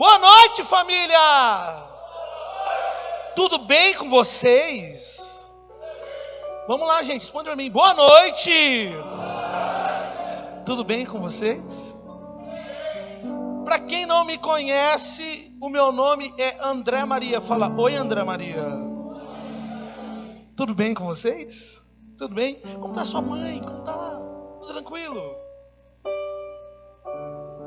Boa noite, família! Tudo bem com vocês? Vamos lá, gente, responde para mim. Boa noite! Tudo bem com vocês? Para quem não me conhece, o meu nome é André Maria. Fala, oi André Maria. Tudo bem com vocês? Tudo bem? Como está sua mãe? Como está lá? Tudo tranquilo?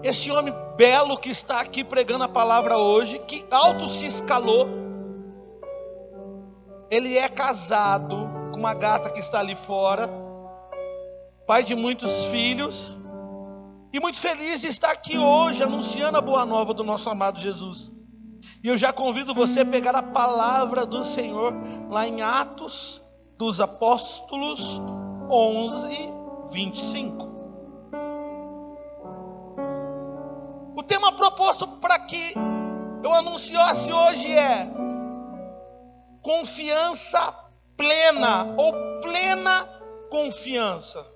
Este homem belo que está aqui pregando a palavra hoje, que alto se escalou, ele é casado com uma gata que está ali fora, pai de muitos filhos, e muito feliz de estar aqui hoje anunciando a boa nova do nosso amado Jesus. E eu já convido você a pegar a palavra do Senhor lá em Atos dos Apóstolos 11:25. O tema proposto para que eu anunciasse hoje é confiança plena ou plena confiança.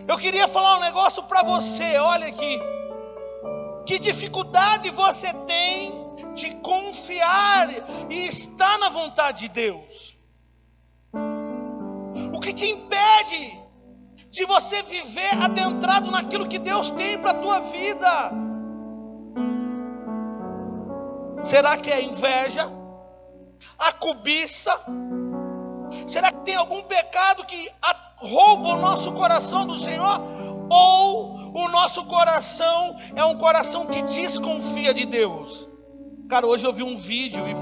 Eu queria falar um negócio para você, olha aqui. Que dificuldade você tem de confiar e estar na vontade de Deus? O que te impede de você viver adentrado naquilo que Deus tem para a tua vida? Será que é inveja? A cobiça? Será que tem algum pecado que rouba o nosso coração do Senhor? Ou o nosso coração é um coração que desconfia de Deus? Cara, hoje eu vi um vídeo e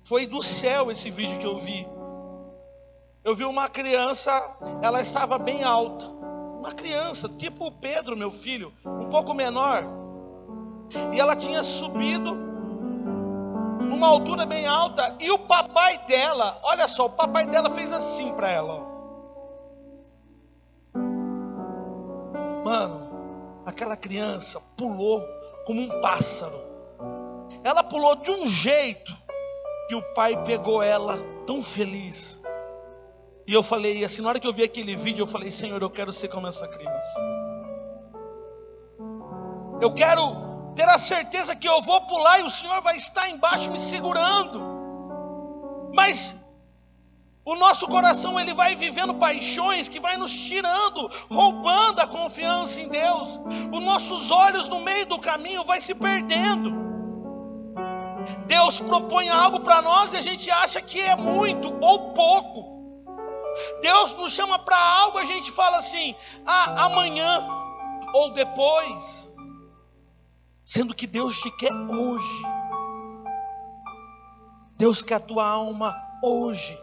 foi do céu esse vídeo que eu vi. Eu vi uma criança, ela estava bem alta. Uma criança, tipo o Pedro, meu filho, um pouco menor. E ela tinha subido numa altura bem alta. E o papai dela, olha só, o papai dela fez assim para ela. Ó. Mano, aquela criança pulou como um pássaro. Ela pulou de um jeito que o pai pegou ela tão feliz. E eu falei assim, na hora que eu vi aquele vídeo, eu falei, Senhor, eu quero ser como essa criança. Eu quero ter a certeza que eu vou pular e o Senhor vai estar embaixo me segurando. Mas o nosso coração, ele vai vivendo paixões que vai nos tirando, roubando a confiança em Deus. Os nossos olhos no meio do caminho vai se perdendo. Deus propõe algo para nós e a gente acha que é muito ou pouco. Deus nos chama para algo, a gente fala assim, amanhã ou depois, sendo que Deus te quer hoje. Deus quer a tua alma hoje.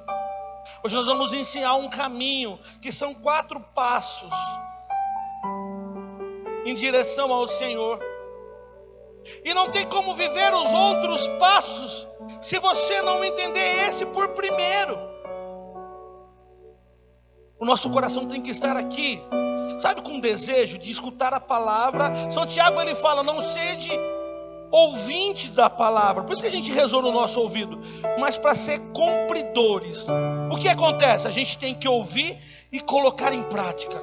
Hoje nós vamos ensinar um caminho, que são 4 passos em direção ao Senhor. E não tem como viver os outros passos se você não entender esse por primeiro. O nosso coração tem que estar aqui, sabe, com desejo de escutar a palavra. São Tiago, ele fala, não sede ouvinte da palavra. Por isso que a gente rezou no nosso ouvido, mas para ser cumpridores. O que acontece? A gente tem que ouvir e colocar em prática.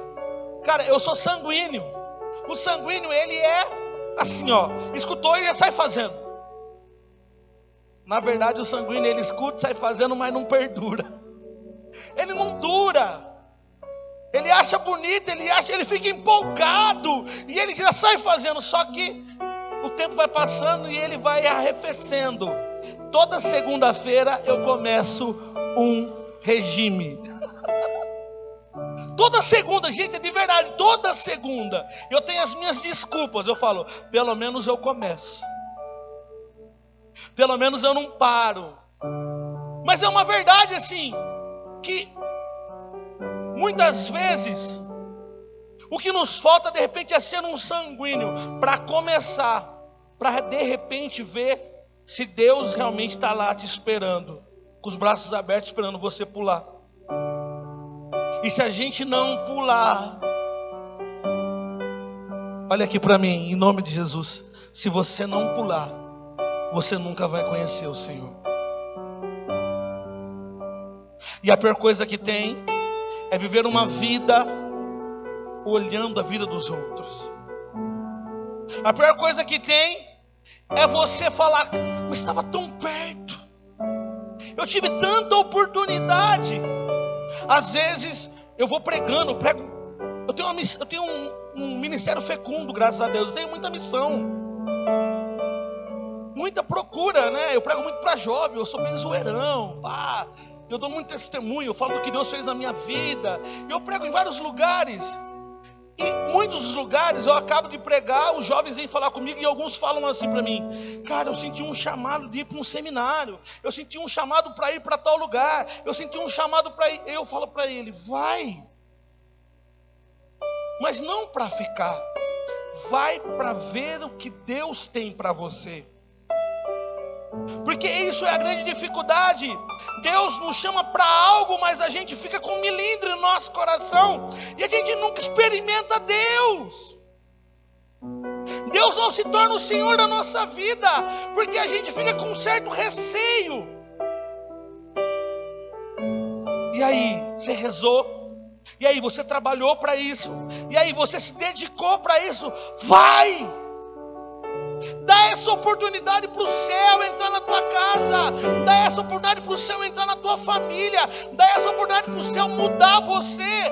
Cara, eu sou sanguíneo. O sanguíneo, ele é assim, ó, escutou e já sai fazendo. Na verdade, o sanguíneo, ele escuta e sai fazendo, mas não perdura. Ele não dura. Ele acha bonito, ele fica empolgado e ele já sai fazendo. Só que o tempo vai passando e ele vai arrefecendo. Toda segunda-feira eu começo um regime. Toda segunda, gente, de verdade, toda segunda eu tenho as minhas desculpas. Eu falo, pelo menos eu começo, pelo menos eu não paro. Mas é uma verdade assim, que muitas vezes o que nos falta de repente é ser um sanguíneo para começar, para de repente ver se Deus realmente está lá te esperando, com os braços abertos esperando você pular. E se a gente não pular, olha aqui para mim, em nome de Jesus, se você não pular, você nunca vai conhecer o Senhor. E a pior coisa que tem é viver uma vida olhando a vida dos outros. A pior coisa que tem é você falar, mas estava tão perto, eu tive tanta oportunidade. Às vezes eu vou pregando, eu tenho um ministério fecundo, graças a Deus, eu tenho muita missão, muita procura, né? Eu prego muito para jovem, eu sou bem zoeirão, eu dou muito testemunho, eu falo do que Deus fez na minha vida, eu prego em vários lugares. E muitos dos lugares eu acabo de pregar, os jovens vêm falar comigo e alguns falam assim para mim: cara, eu senti um chamado de ir para um seminário, eu senti um chamado para ir para tal lugar, eu senti um chamado para ir. Eu falo para ele: vai, mas não para ficar, vai para ver o que Deus tem para você. Porque isso é a grande dificuldade. Deus nos chama para algo, mas a gente fica com um milindre no nosso coração e a gente nunca experimenta Deus. Deus não se torna o Senhor da nossa vida, porque a gente fica com um certo receio. E aí, você rezou, e aí você trabalhou para isso, e aí você se dedicou para isso. Vai! Dá essa oportunidade para o céu entrar na tua casa, dá essa oportunidade para o céu entrar na tua família, dá essa oportunidade para o céu mudar você.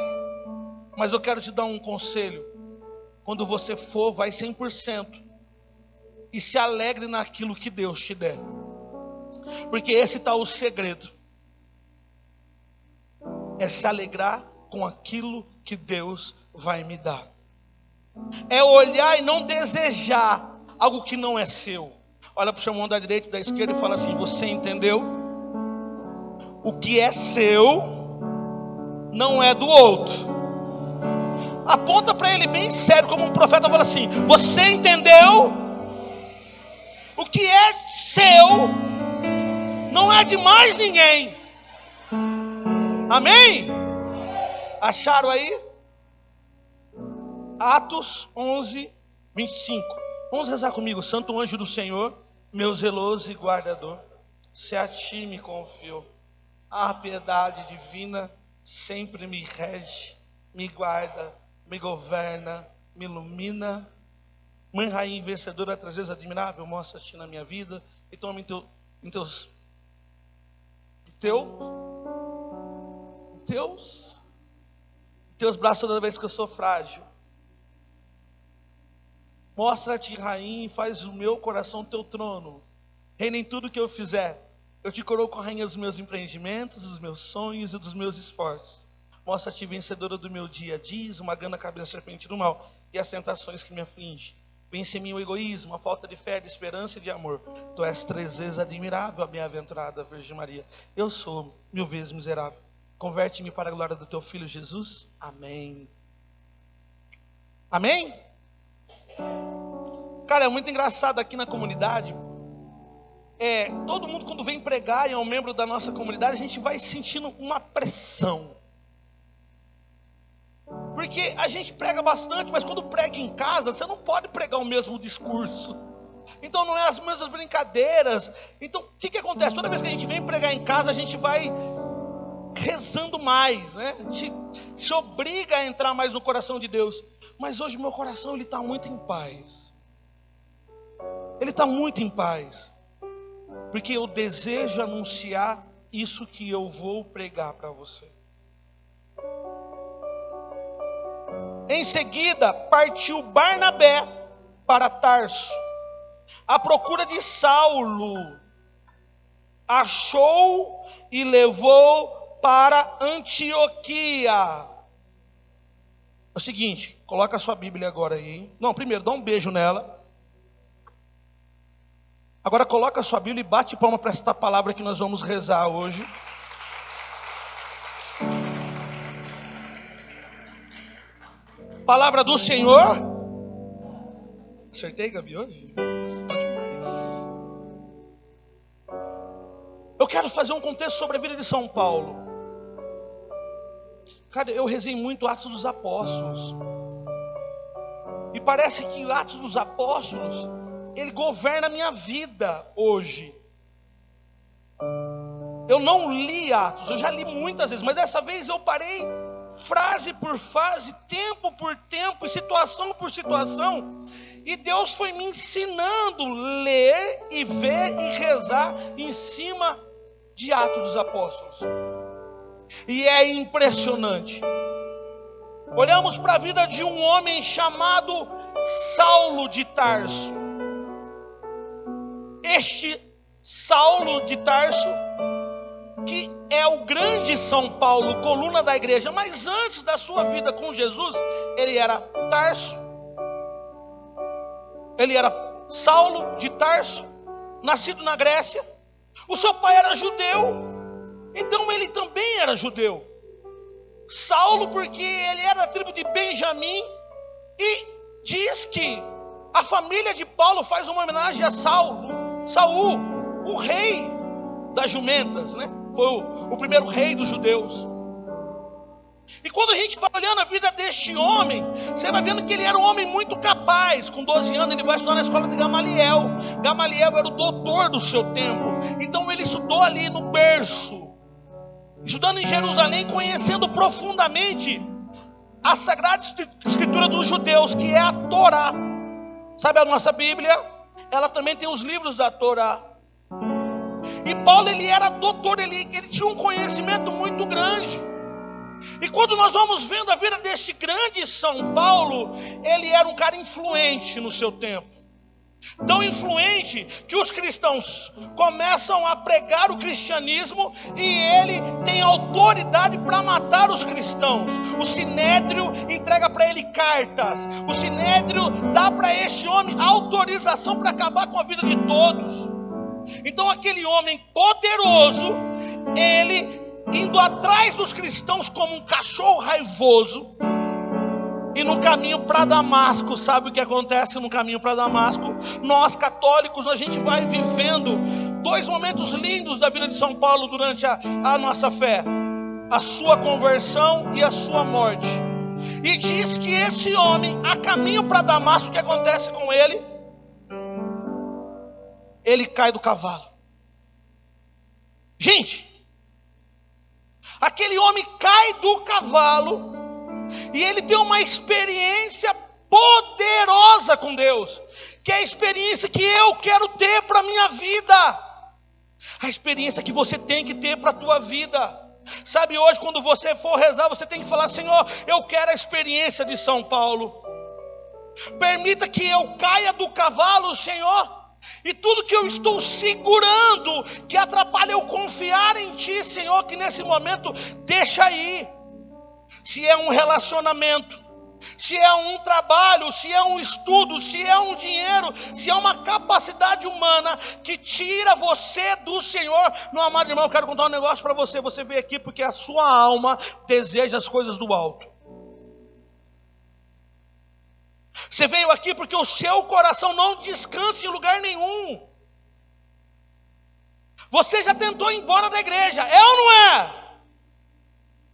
Mas eu quero te dar um conselho: quando você for, vai 100% e se alegre naquilo que Deus te der, porque esse está o segredo, é se alegrar com aquilo que Deus vai me dar, é olhar e não desejar algo que não é seu. Olha para o seu irmão da direita e da esquerda e fala assim: você entendeu? O que é seu não é do outro. Aponta para ele bem sério, como um profeta, fala assim: você entendeu? O que é seu não é de mais ninguém. Amém? Acharam aí? Atos 11, 25. Vamos rezar comigo. Santo anjo do Senhor, meu zeloso e guardador, se a ti me confio, a piedade divina sempre me rege, me guarda, me governa, me ilumina. Mãe rainha vencedora, traz vezes admirável, mostra-te na minha vida e toma em teus braços toda vez que eu sou frágil. Mostra-te, rainha, e faz o meu coração teu trono. Reina em tudo que eu fizer. Eu te coroo com a rainha dos meus empreendimentos, dos meus sonhos e dos meus esforços. Mostra-te, vencedora do meu dia a dia, esmagando a cabeça da serpente do mal e as tentações que me afligem. Vence em mim o egoísmo, a falta de fé, de esperança e de amor. Tu és 3 vezes admirável, a bem-aventurada Virgem Maria. Eu sou 1000 vezes miserável. Converte-me para a glória do teu Filho Jesus. Amém. Amém? Cara, é muito engraçado aqui na comunidade. Todo mundo quando vem pregar e é um membro da nossa comunidade, a gente vai sentindo uma pressão. Porque a gente prega bastante, mas quando prega em casa, você não pode pregar o mesmo discurso. Então não é as mesmas brincadeiras. Então o que acontece? Toda vez que a gente vem pregar em casa, a gente vai rezando mais, né? A gente se obriga a entrar mais no coração de Deus. Mas hoje meu coração ele está muito em paz. Ele está muito em paz. Porque eu desejo anunciar isso que eu vou pregar para você. Em seguida, partiu Barnabé para Tarso, à procura de Saulo. Achou e levou para Antioquia. É o seguinte, coloca a sua Bíblia agora aí, hein? Não, primeiro, dá um beijo nela. Agora coloca a sua Bíblia e bate palma para esta palavra que nós vamos rezar hoje. Palavra do Senhor. Acertei, Gabi, hoje? Estou demais. Eu quero fazer um contexto sobre a vida de São Paulo. Cara, eu rezei muito Atos dos Apóstolos. E parece que Atos dos Apóstolos, ele governa a minha vida hoje. Eu não li Atos, eu já li muitas vezes, mas dessa vez eu parei frase por frase, tempo por tempo, e situação por situação. E Deus foi me ensinando a ler e ver e rezar em cima de Atos dos Apóstolos. E é impressionante. Olhamos para a vida de um homem chamado Saulo de Tarso. Este Saulo de Tarso, que é o grande São Paulo, coluna da igreja, mas antes da sua vida com Jesus, ele era Tarso. Ele era Saulo de Tarso, nascido na Grécia. O seu pai era judeu, então ele também era judeu. Saulo, porque ele era da tribo de Benjamim, e diz que a família de Paulo faz uma homenagem a Saul, o rei das jumentas, né? Foi o primeiro rei dos judeus. E quando a gente vai olhando a vida deste homem, você vai vendo que ele era um homem muito capaz. Com 12 anos ele vai estudar na escola de Gamaliel. Gamaliel era o doutor do seu tempo. Então ele estudou ali no berço, estudando em Jerusalém, conhecendo profundamente a Sagrada Escritura dos judeus, que é a Torá. Sabe a nossa Bíblia? Ela também tem os livros da Torá. E Paulo, ele era doutor, ele tinha um conhecimento muito grande. E quando nós vamos vendo a vida deste grande São Paulo, ele era um cara influente no seu tempo. Tão influente que os cristãos começam a pregar o cristianismo e ele tem autoridade para matar os cristãos. O Sinédrio entrega para ele cartas. O Sinédrio dá para este homem autorização para acabar com a vida de todos. Então aquele homem poderoso, ele indo atrás dos cristãos como um cachorro raivoso. E no caminho para Damasco, sabe o que acontece no caminho para Damasco? Nós católicos, a gente vai vivendo dois momentos lindos da vida de São Paulo durante a nossa fé: a sua conversão e a sua morte. E diz que esse homem, a caminho para Damasco, o que acontece com ele? Ele cai do cavalo. Gente, aquele homem cai do cavalo e ele tem uma experiência poderosa com Deus, que é a experiência que eu quero ter para a minha vida, a experiência que você tem que ter para a tua vida. Sabe, hoje quando você for rezar, você tem que falar: Senhor, eu quero a experiência de São Paulo. Permita que eu caia do cavalo, Senhor, e tudo que eu estou segurando, que atrapalha eu confiar em Ti, Senhor, que nesse momento deixa aí. Se é um relacionamento, se é um trabalho, se é um estudo, se é um dinheiro, se é uma capacidade humana que tira você do Senhor. Meu amado irmão, eu quero contar um negócio para você. Você veio aqui porque a sua alma deseja as coisas do alto. Você veio aqui porque o seu coração não descansa em lugar nenhum. Você já tentou ir embora da igreja, é ou não é?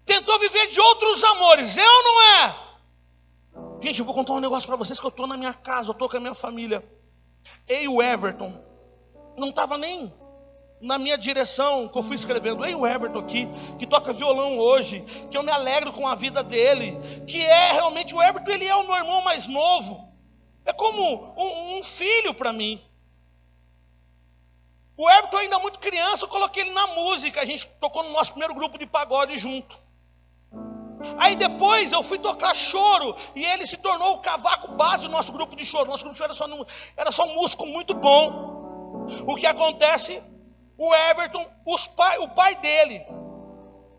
Tentou viver de outros amores, é ou não é? Gente, eu vou contar um negócio para vocês, que eu estou na minha casa, eu estou com a minha família. Eu e o Everton, não estava nem na minha direção que eu fui escrevendo. Eu e o Everton aqui, que toca violão hoje, que eu me alegro com a vida dele, que é realmente, o Everton, ele é o meu irmão mais novo. É como um filho para mim. O Everton ainda muito criança, eu coloquei ele na música, a gente tocou no nosso primeiro grupo de pagode junto. Aí depois eu fui tocar choro, e ele se tornou o cavaco base do nosso grupo de choro. Nosso grupo de choro era só um músico muito bom. O que acontece? O Everton, o pai dele,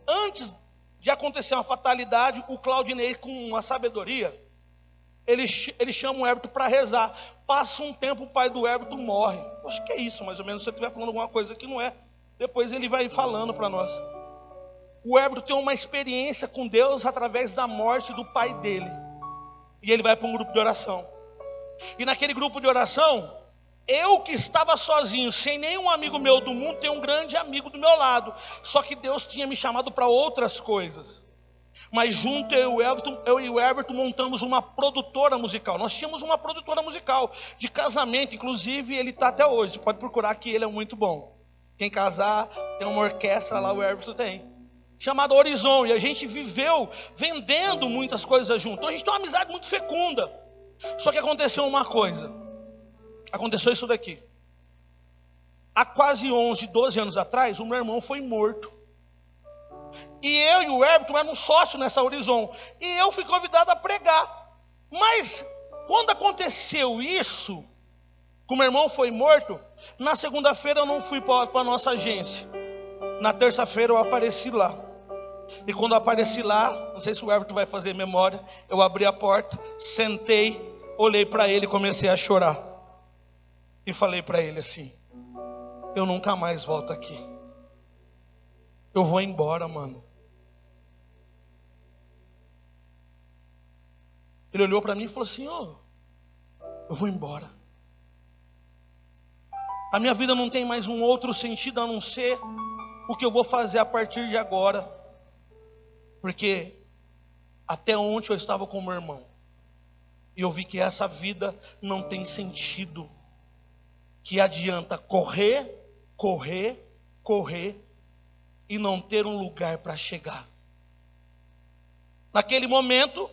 antes de acontecer uma fatalidade, o Claudinei, com uma sabedoria, ele chama o Everton para rezar. Passa um tempo, o pai do Everton morre. Acho que é isso, mais ou menos. Se você estiver falando alguma coisa que não é, depois ele vai falando para nós. O Everton tem uma experiência com Deus através da morte do pai dele. E ele vai para um grupo de oração. E naquele grupo de oração, eu que estava sozinho, sem nenhum amigo meu do mundo, tem um grande amigo do meu lado. Só que Deus tinha me chamado para outras coisas. Mas junto eu e o Everton montamos uma produtora musical. Nós tínhamos uma produtora musical de casamento, inclusive ele está até hoje. Você pode procurar que ele é muito bom. Quem casar, tem uma orquestra lá, o Everton tem. chamada Horizon, e a gente viveu vendendo muitas coisas junto. Então a gente tem uma amizade muito fecunda. Só que aconteceu uma coisa. Aconteceu isso daqui. Há quase 11, 12 anos atrás, o meu irmão foi morto. E eu e o Everton éramos sócios nessa Horizon. E eu fui convidado a pregar. Mas, quando aconteceu isso, que o meu irmão foi morto, na segunda-feira eu não fui para a nossa agência. Na terça-feira eu apareci lá. E quando eu apareci lá, não sei se o Everton vai fazer memória, eu abri a porta, sentei, olhei para ele e comecei a chorar. E falei para ele assim: eu nunca mais volto aqui. Eu vou embora, mano. Ele olhou para mim e falou assim: eu vou embora. A minha vida não tem mais um outro sentido a não ser o que eu vou fazer a partir de agora. Porque até ontem eu estava com meu irmão. E eu vi que essa vida não tem sentido. Que adianta correr e não ter um lugar para chegar. Naquele momento,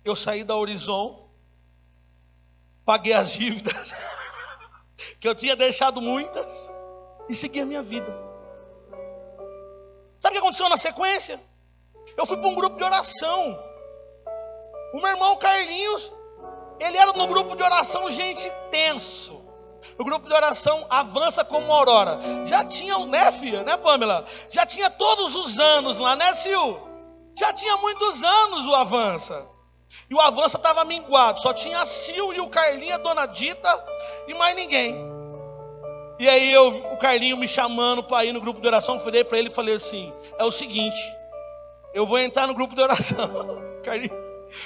eu saí da Horizon, paguei as dívidas, que eu tinha deixado muitas, e segui a minha vida. Sabe o que aconteceu na sequência? Eu fui para um grupo de oração. O meu irmão Carlinhos, ele era no grupo de oração gente tenso. O grupo de oração Avança como Aurora. Já tinha, né, filha, né, Pamela? Já tinha todos os anos lá, né, Sil? Já tinha muitos anos o Avança. E o Avança estava minguado. Só tinha a Sil e o Carlinho, a Dona Dita e mais ninguém. E aí o Carlinho me chamando para ir no grupo de oração, eu falei para ele e falei assim: é o seguinte, eu vou entrar no grupo de oração, Carlinho,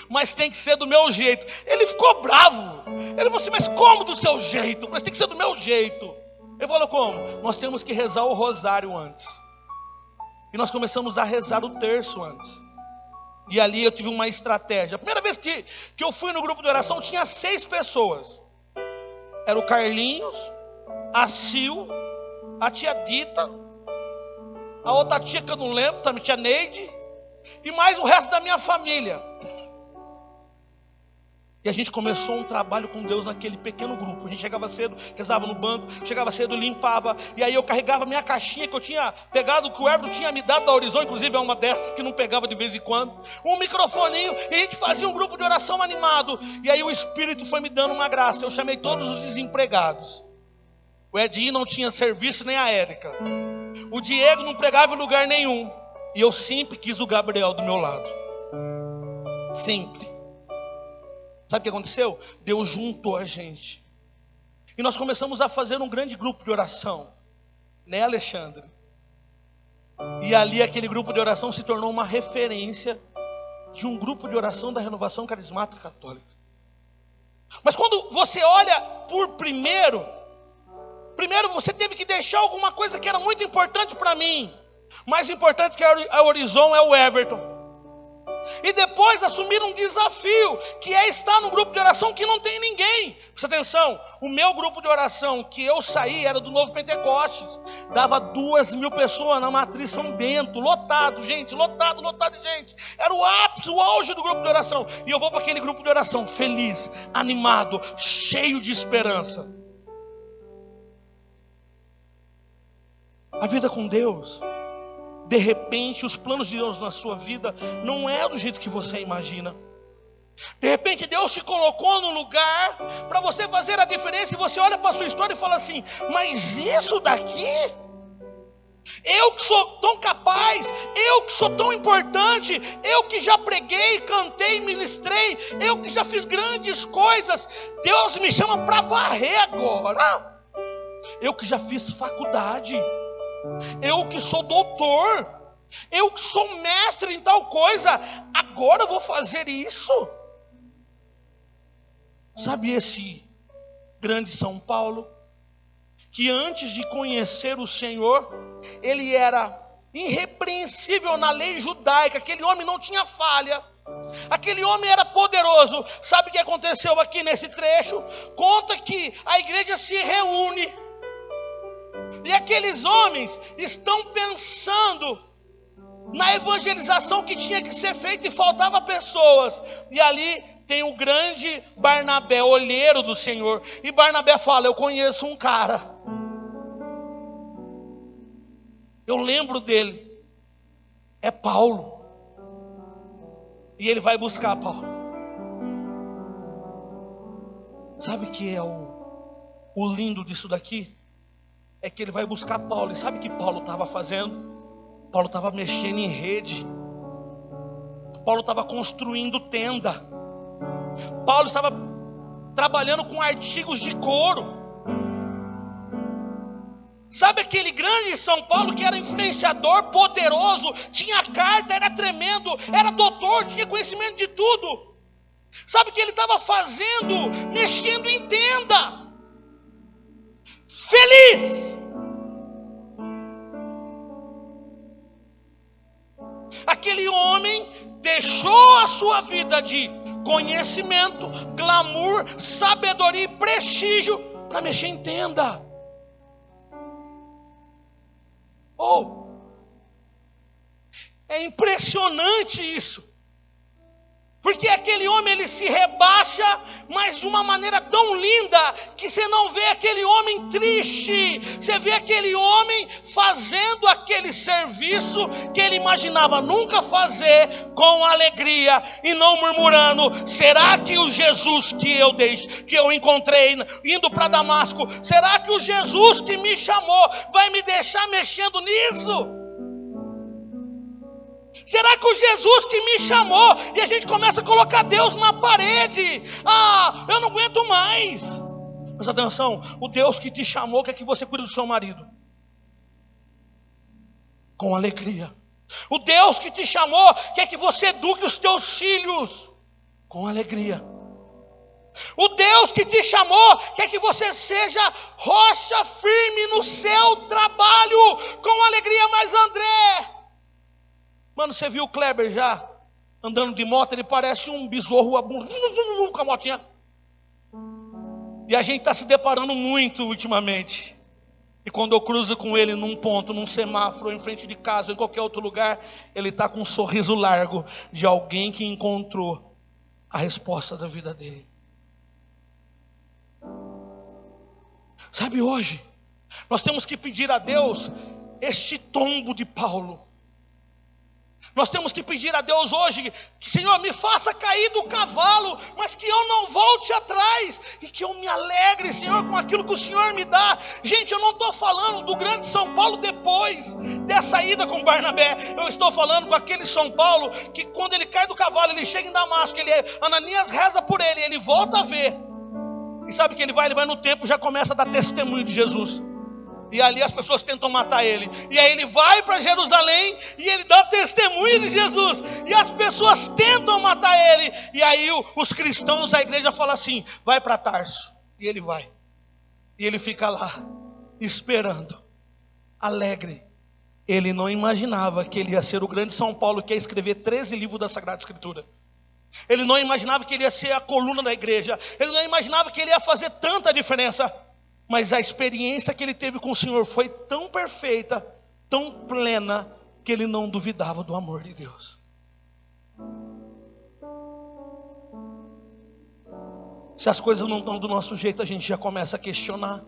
mas tem que ser do meu jeito. Ele ficou bravo. Ele falou assim: mas como do seu jeito? Mas tem que ser do meu jeito. Ele falou: como? Nós temos que rezar o rosário antes. E nós começamos a rezar o terço antes. E ali eu tive uma estratégia. A primeira vez que eu fui no grupo de oração, tinha 6 pessoas. Era o Carlinhos, a Sil, a tia Dita, a outra tia que eu não lembro, também tia Neide, e mais o resto da minha família. E a gente começou um trabalho com Deus naquele pequeno grupo. A gente chegava cedo, rezava no banco, chegava cedo, limpava. E aí eu carregava minha caixinha que eu tinha pegado, que o Everton tinha me dado da Horizon, inclusive é uma dessas que não pegava de vez em quando. Um microfoninho, e a gente fazia um grupo de oração animado. E aí o Espírito foi me dando uma graça. Eu chamei todos os desempregados. O Edinho não tinha serviço, nem a Érica. O Diego não pregava em lugar nenhum. E eu sempre quis o Gabriel do meu lado. Sempre. Sabe o que aconteceu? Deus juntou a gente. E nós começamos a fazer um grande grupo de oração. Né, Alexandre? E ali aquele grupo de oração se tornou uma referência de um grupo de oração da Renovação Carismática Católica. Mas quando você olha por primeiro você teve que deixar alguma coisa que era muito importante para mim. Mais importante que a Horizon é o Everton. E depois assumir um desafio, que é estar no grupo de oração que não tem ninguém. Presta atenção, o meu grupo de oração que eu saí era do Novo Pentecostes. Dava 2.000 pessoas na Matriz São Bento, lotado, gente, lotado de gente. Era o ápice, o auge do grupo de oração. E eu vou para aquele grupo de oração feliz, animado, cheio de esperança. A vida com Deus, de repente os planos de Deus na sua vida não é do jeito que você imagina. De repente Deus te colocou no lugar para você fazer a diferença. E você olha para a sua história e fala assim: mas isso daqui? Eu que sou tão capaz, eu que sou tão importante, eu que já preguei, cantei, ministrei, eu que já fiz grandes coisas, Deus me chama para varrer agora. Eu que já fiz faculdade, eu que sou doutor, eu que sou mestre em tal coisa, agora eu vou fazer isso? Sabe esse grande São Paulo, que antes de conhecer o Senhor, ele era irrepreensível na lei judaica, aquele homem não tinha falha, aquele homem era poderoso. Sabe o que aconteceu aqui nesse trecho? Conta que a igreja se reúne, e aqueles homens estão pensando na evangelização que tinha que ser feita e faltava pessoas. E ali tem o grande Barnabé, olheiro do Senhor. E Barnabé fala: eu conheço um cara, eu lembro dele, é Paulo. E ele vai buscar Paulo. Sabe o que é o lindo disso daqui? É que ele vai buscar Paulo. E sabe o que Paulo estava fazendo? Paulo estava mexendo em rede. Paulo estava construindo tenda. Paulo estava trabalhando com artigos de couro. Sabe aquele grande São Paulo que era influenciador, poderoso, tinha carta, era tremendo, era doutor, tinha conhecimento de tudo. Sabe o que ele estava fazendo? Mexendo em tenda. Feliz. Aquele homem deixou a sua vida de conhecimento, glamour, sabedoria e prestígio para mexer em tenda. Oh, é impressionante isso. Porque aquele homem, ele se rebaixa, mas de uma maneira tão linda, que você não vê aquele homem triste. Você vê aquele homem fazendo aquele serviço que ele imaginava nunca fazer, com alegria e não murmurando: será que o Jesus que eu encontrei indo para Damasco, será que o Jesus que me chamou vai me deixar mexendo nisso? Será que o Jesus que me chamou? E a gente começa a colocar Deus na parede. Ah, eu não aguento mais. Presta atenção, o Deus que te chamou quer que você cuide do seu marido com alegria. O Deus que te chamou quer que você eduque os teus filhos com alegria. O Deus que te chamou quer que você seja rocha firme no seu trabalho com alegria. Mas André, mano, você viu o Kleber já andando de moto? Ele parece um besouro com a motinha. E a gente está se deparando muito ultimamente. E quando eu cruzo com ele num ponto, num semáforo, em frente de casa, ou em qualquer outro lugar, ele está com um sorriso largo de alguém que encontrou a resposta da vida dele. Sabe, hoje nós temos que pedir a Deus este tombo de Paulo. Nós temos que pedir a Deus hoje que, Senhor, me faça cair do cavalo, mas que eu não volte atrás, e que eu me alegre, Senhor, com aquilo que o Senhor me dá. Gente, eu não estou falando do grande São Paulo depois dessa ida com Barnabé. Eu estou falando com aquele São Paulo que, quando ele cai do cavalo, ele chega em Damasco, Ananias reza por ele, ele volta a ver. E sabe que ele vai no templo e já começa a dar testemunho de Jesus. E ali as pessoas tentam matar ele. E aí ele vai para Jerusalém e ele dá testemunho de Jesus. E as pessoas tentam matar ele. E aí os cristãos, a igreja fala assim: vai para Tarso. E ele vai. E ele fica lá, esperando, alegre. Ele não imaginava que ele ia ser o grande São Paulo que ia escrever 13 livros da Sagrada Escritura. Ele não imaginava que ele ia ser a coluna da igreja. Ele não imaginava que ele ia fazer tanta diferença. Mas a experiência que ele teve com o Senhor foi tão perfeita, tão plena, que ele não duvidava do amor de Deus. Se as coisas não estão do nosso jeito, a gente já começa a questionar.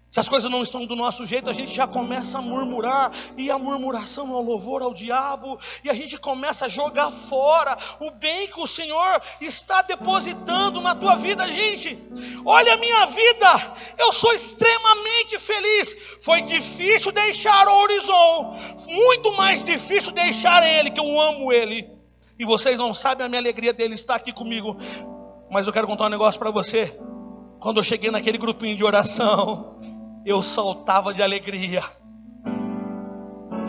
Se as coisas não estão do nosso jeito, a gente já começa a murmurar. E a murmuração é o louvor ao diabo. E a gente começa a jogar fora o bem que o Senhor está depositando na tua vida. Gente, olha a minha vida, eu sou extremamente feliz. Foi difícil deixar o horizonte, muito mais difícil deixar ele, que eu amo ele. E vocês não sabem a minha alegria dele estar aqui comigo. Mas eu quero contar um negócio para você. Quando eu cheguei naquele grupinho de oração, eu saltava de alegria.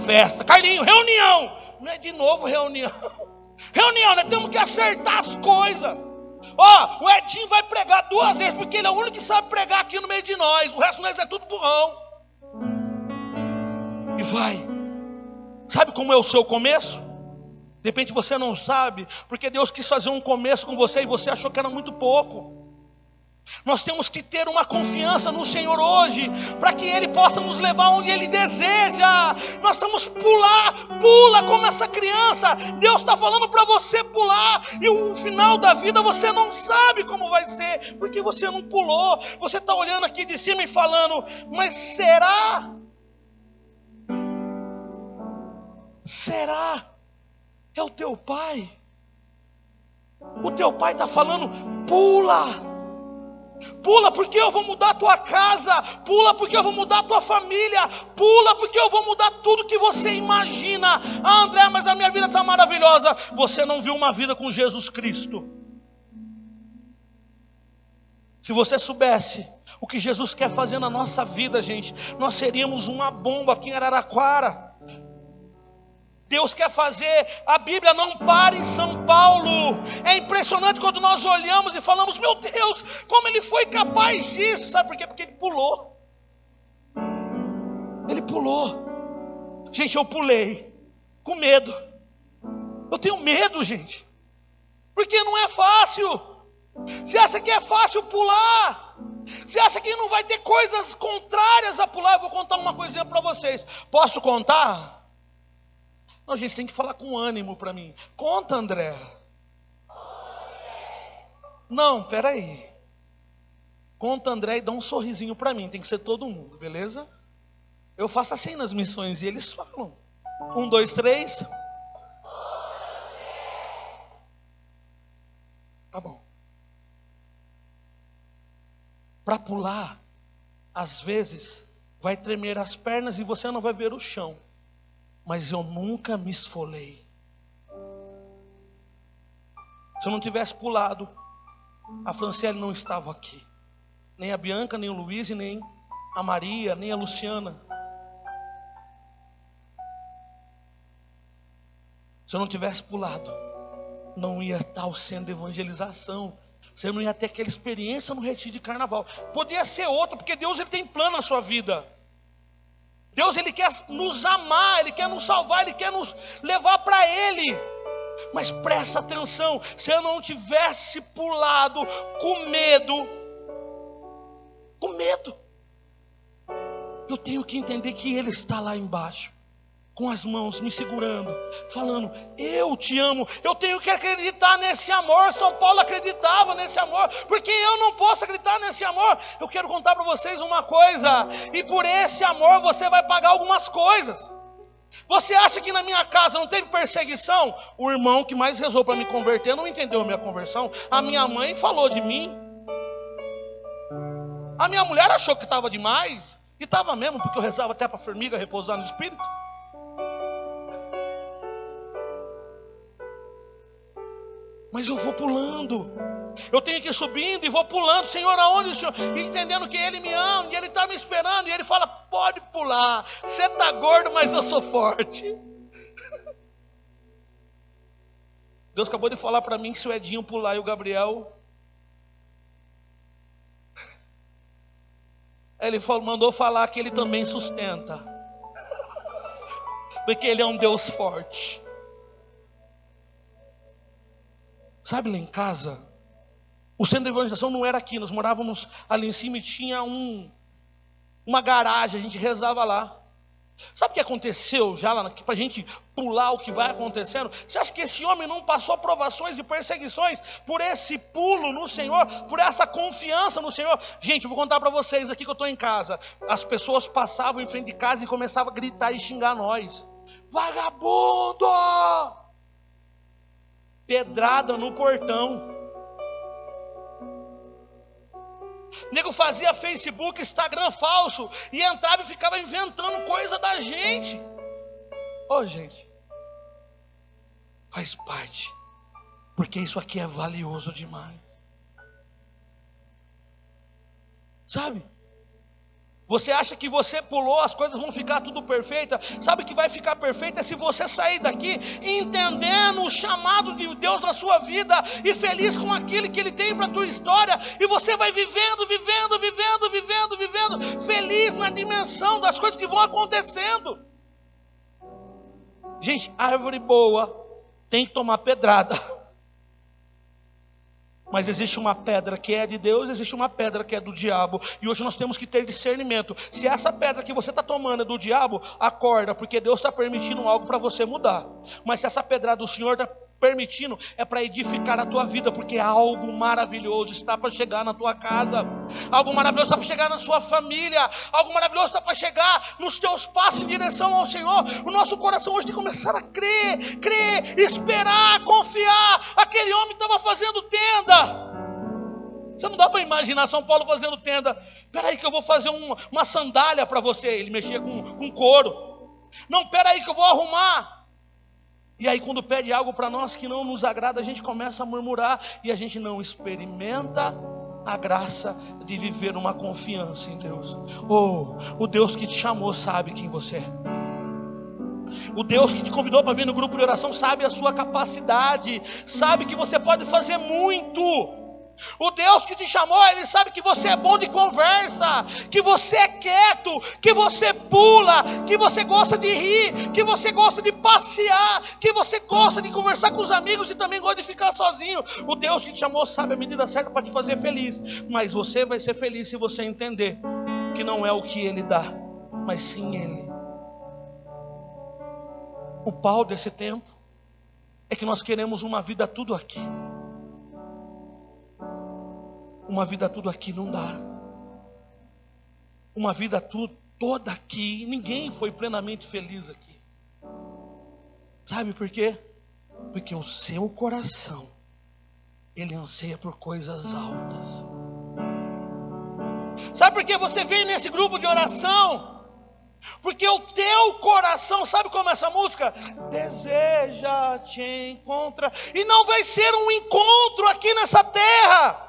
Festa, Carlinho, reunião. Não é de novo reunião. Reunião, nós temos que acertar as coisas. Ó, o Edinho vai pregar 2 vezes, porque ele é o único que sabe pregar aqui no meio de nós. O resto de nós é tudo burrão. E vai. Sabe como é o seu começo? De repente você não sabe, porque Deus quis fazer um começo com você e você achou que era muito pouco. Nós temos que ter uma confiança no Senhor hoje, para que Ele possa nos levar onde Ele deseja. Nós vamos pular, pula como essa criança. Deus está falando para você pular, e o final da vida você não sabe como vai ser, porque você não pulou. Você está olhando aqui de cima e falando, mas será? Será? É o teu pai? O teu pai está falando, pula. Pula porque eu vou mudar a tua casa. Pula porque eu vou mudar a tua família. Pula porque eu vou mudar tudo que você imagina. Ah, André, mas a minha vida está maravilhosa. Você não viu uma vida com Jesus Cristo. Se você soubesse o que Jesus quer fazer na nossa vida, gente, nós seríamos uma bomba aqui em Araraquara. Deus quer fazer, a Bíblia não para em São Paulo. É impressionante quando nós olhamos e falamos, meu Deus, como ele foi capaz disso. Sabe por quê? Porque ele pulou. Ele pulou. Gente, eu pulei com medo. Eu tenho medo, gente, porque não é fácil. Você acha que é fácil pular? Você acha que não vai ter coisas contrárias a pular? Eu vou contar uma coisinha para vocês. Posso contar? Não, gente, tem que falar com ânimo para mim. Conta, André. Não, peraí. Conta, André, e dá um sorrisinho para mim. Tem que ser todo mundo, beleza? Eu faço assim nas missões e eles falam. 1, 2, 3. Tá bom. Para pular, às vezes, vai tremer as pernas e você não vai ver o chão. Mas eu nunca me esfolei. Se eu não tivesse pulado, a Franciele não estava aqui. Nem a Bianca, nem o Luiz, nem a Maria, nem a Luciana. Se eu não tivesse pulado, não ia estar o centro de evangelização. Você não ia ter aquela experiência no retiro de carnaval. Podia ser outra, porque Deus ele tem plano na sua vida. Deus ele quer nos amar, Ele quer nos salvar, Ele quer nos levar para Ele. Mas presta atenção, se eu não tivesse pulado com medo, eu tenho que entender que Ele está lá embaixo, com as mãos me segurando, falando, eu te amo. Eu tenho que acreditar nesse amor. São Paulo acreditava nesse amor, porque eu não posso acreditar nesse amor. Eu quero contar para vocês uma coisa, e por esse amor você vai pagar algumas coisas. Você acha que na minha casa não teve perseguição? O irmão que mais rezou para me converter não entendeu a minha conversão. A minha mãe falou de mim. A minha mulher achou que estava demais, e estava mesmo, porque eu rezava até para a formiga repousar no espírito. Mas eu vou pulando, eu tenho que ir subindo e vou pulando. Senhor, aonde o Senhor? E entendendo que Ele me ama, e Ele está me esperando, e Ele fala, pode pular, você está gordo, mas eu sou forte. Deus acabou de falar para mim que se o Edinho pular e o Gabriel, Ele mandou falar que Ele também sustenta, porque Ele é um Deus forte. Sabe, lá em casa, o centro de evangelização não era aqui, nós morávamos ali em cima e tinha uma garagem, a gente rezava lá. Sabe o que aconteceu já lá, para a gente pular o que vai acontecendo? Você acha que esse homem não passou provações e perseguições por esse pulo no Senhor, por essa confiança no Senhor? Gente, eu vou contar para vocês aqui que eu estou em casa. As pessoas passavam em frente de casa e começavam a gritar e xingar nós. Vagabundo! Pedrada no portão. Nego fazia Facebook, Instagram falso, e entrava e ficava inventando coisa da gente. Ô, gente, faz parte, porque isso aqui é valioso demais. Sabe? Você acha que você pulou, as coisas vão ficar tudo perfeita? Sabe que vai ficar perfeita se você sair daqui entendendo o chamado de Deus na sua vida e feliz com aquilo que Ele tem para a tua história, e você vai vivendo, feliz na dimensão das coisas que vão acontecendo. Gente, árvore boa tem que tomar pedrada. Mas existe uma pedra que é de Deus, existe uma pedra que é do diabo. E hoje nós temos que ter discernimento. Se essa pedra que você está tomando é do diabo, acorda, porque Deus está permitindo algo para você mudar. Mas se essa pedra do Senhor está permitindo, é para edificar a tua vida, porque algo maravilhoso está para chegar na tua casa, algo maravilhoso está para chegar na sua família, algo maravilhoso está para chegar nos teus passos em direção ao Senhor. O nosso coração hoje tem que começar a crer, esperar, confiar. Aquele homem estava fazendo tenda. Você não dá para imaginar São Paulo fazendo tenda. Espera aí que eu vou fazer uma sandália para você. Ele mexia com couro. Não, espera aí que eu vou arrumar. E aí quando pede algo para nós que não nos agrada, a gente começa a murmurar e a gente não experimenta a graça de viver uma confiança em Deus. O Deus que te chamou sabe quem você é. O Deus que te convidou para vir no grupo de oração sabe a sua capacidade, sabe que você pode fazer muito. O Deus que te chamou, Ele sabe que você é bom de conversa, que você é quieto, que você pula, que você gosta de rir, que você gosta de passear, que você gosta de conversar com os amigos e também gosta de ficar sozinho. O Deus que te chamou sabe a medida certa para te fazer feliz. Mas você vai ser feliz se você entender que não é o que Ele dá, mas sim Ele. O pau desse tempo é que nós queremos uma vida tudo aqui. Uma vida tudo aqui não dá. Uma vida toda aqui, ninguém foi plenamente feliz aqui. Sabe por quê? Porque o seu coração, ele anseia por coisas altas. Sabe por que você veio nesse grupo de oração? Porque o teu coração, sabe como é essa música? Deseja te encontrar. E não vai ser um encontro aqui nessa terra.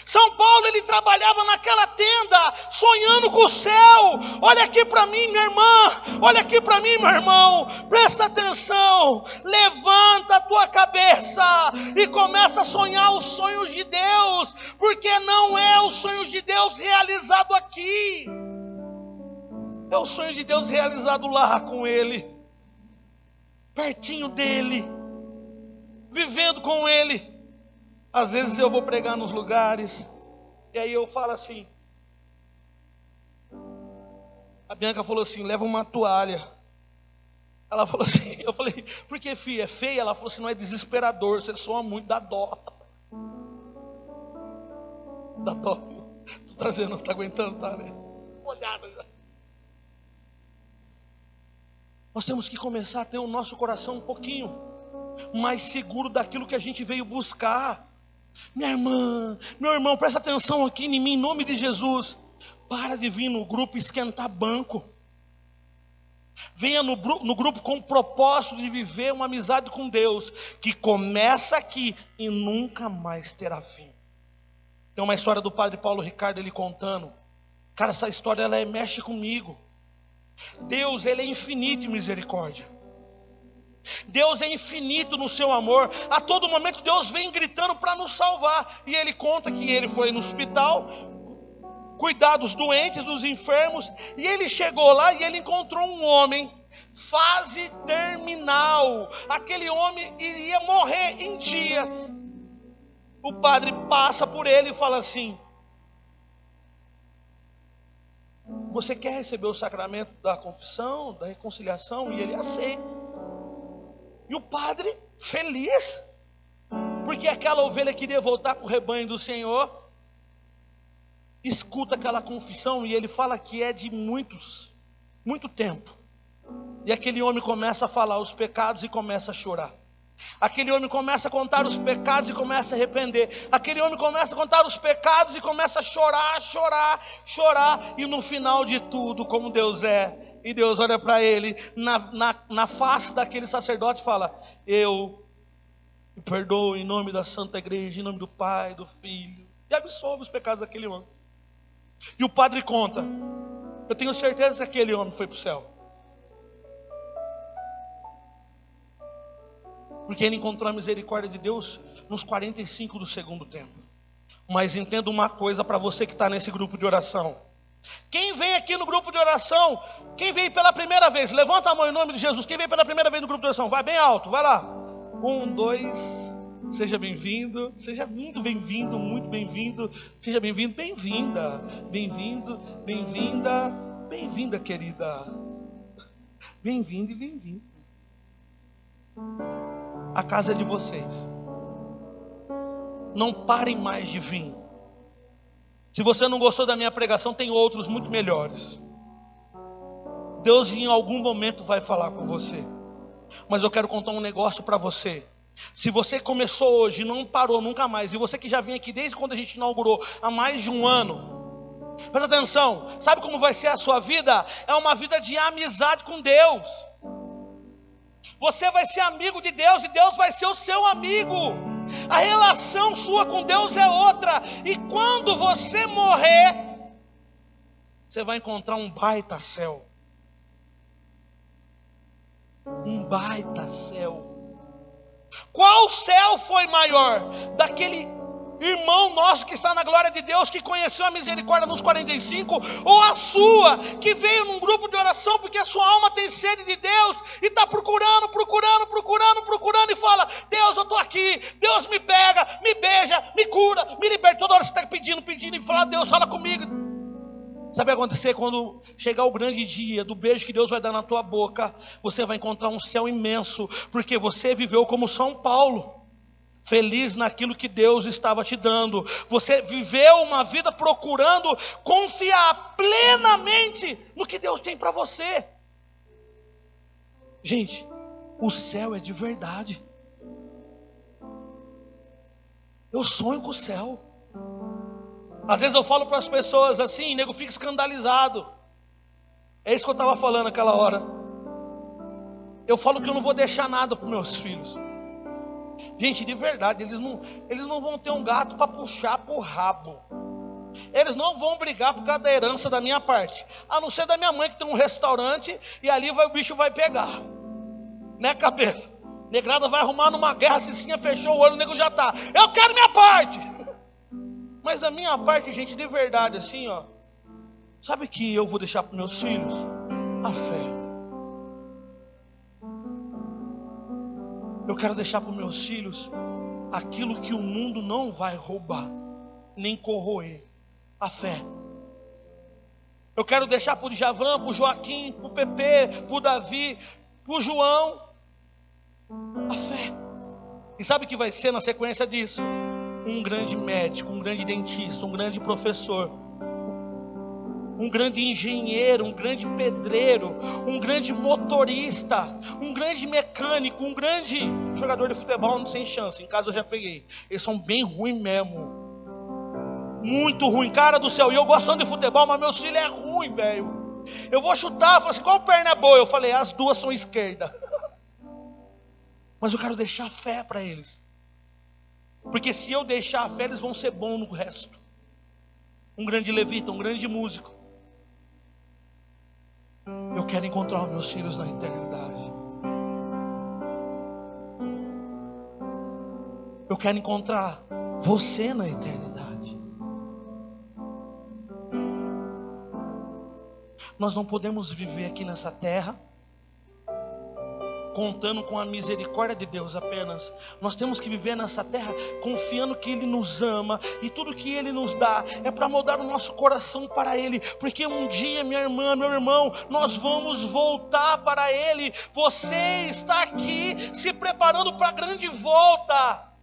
São Paulo, ele trabalhava naquela tenda, sonhando com o céu. Olha aqui para mim, minha irmã, olha aqui para mim, meu irmão, presta atenção, levanta a tua cabeça e começa a sonhar os sonhos de Deus, porque não é o sonho de Deus realizado aqui, é o sonho de Deus realizado lá com Ele, pertinho dEle, vivendo com Ele. Às vezes eu vou pregar nos lugares, e aí eu falo assim, a Bianca falou assim, leva uma toalha. Ela falou assim, eu falei, por que, filha, é feia? Ela falou assim, não, é desesperador, você soa muito, dá dó. Dá dó, tô trazendo, não tá aguentando, tá, né? Olhada já. Nós temos que começar a ter o nosso coração um pouquinho mais seguro daquilo que a gente veio buscar. Minha irmã, meu irmão, presta atenção aqui em mim, em nome de Jesus. Para de vir no grupo esquentar banco. Venha no grupo com o propósito de viver uma amizade com Deus, que começa aqui e nunca mais terá fim. Tem uma história do padre Paulo Ricardo, ele contando. Cara, essa história ela mexe comigo. Deus, ele é infinito em misericórdia. Deus é infinito no seu amor. A todo momento Deus vem gritando para nos salvar. E ele conta que ele foi no hospital cuidar dos doentes, dos enfermos. E ele chegou lá e ele encontrou um homem, fase terminal. Aquele homem iria morrer em dias. O padre passa por ele e fala assim: você quer receber o sacramento da confissão, da reconciliação? E ele aceita. E o padre, feliz, porque aquela ovelha queria voltar para o rebanho do Senhor, escuta aquela confissão e ele fala que é de muito tempo. E aquele homem começa a falar os pecados e começa a chorar. Aquele homem começa a contar os pecados e começa a arrepender. Aquele homem começa a contar os pecados e começa a chorar. E no final de tudo, como Deus é, e Deus olha para ele, na face daquele sacerdote e fala: eu me perdoo em nome da Santa Igreja, em nome do Pai, do Filho, e absolve os pecados daquele homem. E o padre conta: eu tenho certeza que aquele homem foi para o céu, porque ele encontrou a misericórdia de Deus nos 45 do segundo tempo. Mas entenda uma coisa para você que está nesse grupo de oração. Quem vem aqui no grupo de oração, quem veio pela primeira vez, levanta a mão em nome de Jesus. Quem veio pela primeira vez no grupo de oração, vai bem alto, vai lá. 1, 2, Seja bem-vindo, seja muito bem-vindo, muito bem-vindo. Seja bem-vindo, bem-vinda. Bem-vindo, bem-vinda, bem-vinda, querida. Bem-vindo e bem-vindo. A casa é de vocês. Não parem mais de vir. Se você não gostou da minha pregação, tem outros muito melhores. Deus em algum momento vai falar com você. Mas eu quero contar um negócio para você. Se você começou hoje e não parou nunca mais, e você que já vem aqui desde quando a gente inaugurou, há mais de um ano, presta atenção, sabe como vai ser a sua vida? É uma vida de amizade com Deus. Você vai ser amigo de Deus e Deus vai ser o seu amigo. A relação sua com Deus é outra. E quando você morrer, você vai encontrar um baita céu. Um baita céu. Qual céu foi maior? Daquele irmão nosso que está na glória de Deus, que conheceu a misericórdia nos 45, ou a sua, que veio num grupo de oração porque a sua alma tem sede de Deus e está procurando e fala: Deus, eu estou aqui, Deus me pega, me beija, me cura, me liberta. Toda hora você está pedindo e fala: Deus, fala comigo. Sabe o que vai acontecer quando chegar o grande dia do beijo que Deus vai dar na tua boca? Você vai encontrar um céu imenso, porque você viveu como São Paulo, feliz naquilo que Deus estava te dando. Você viveu uma vida procurando confiar plenamente no que Deus tem para você. Gente, o céu é de verdade. Eu sonho com o céu. Às vezes eu falo para as pessoas assim, nego fica escandalizado. É isso que eu estava falando naquela hora. Eu falo que eu não vou deixar nada para os meus filhos. Gente, de verdade, eles não vão ter um gato para puxar por rabo. Eles não vão brigar por causa da herança da minha parte. A não ser da minha mãe, que tem um restaurante, e ali o bicho vai pegar. Né, cabeça? Negrada vai arrumar numa guerra, Cicinha fechou o olho, o nego já tá: eu quero minha parte. Mas a minha parte, gente, de verdade, assim, ó. Sabe que eu vou deixar para meus filhos? A fé. Eu quero deixar para meus filhos aquilo que o mundo não vai roubar, nem corroer. A fé. Eu quero deixar para o Djavan, para o Joaquim, para o Pepe, para o Davi, para o João. A fé. E sabe o que vai ser na sequência disso? Um grande médico, um grande dentista, um grande professor, um grande engenheiro, um grande pedreiro, um grande motorista, um grande mecânico, um grande jogador de futebol. Não sem chance, em casa eu já peguei. Eles são bem ruins mesmo, muito ruim, cara do céu. E eu gosto de futebol, mas meu filho é ruim, velho. Eu vou chutar, eu falo assim: qual perna é boa? Eu falei: as duas são esquerda. Mas eu quero deixar fé para eles. Porque se eu deixar a fé, eles vão ser bons no resto. Um grande levita, um grande músico. Eu quero encontrar os meus filhos na eternidade. Eu quero encontrar você na eternidade. Nós não podemos viver aqui nessa terra contando com a misericórdia de Deus apenas. Nós temos que viver nessa terra confiando que Ele nos ama, e tudo que Ele nos dá é para moldar o nosso coração para Ele, porque um dia, minha irmã, meu irmão, nós vamos voltar para Ele. Você está aqui se preparando para a grande volta.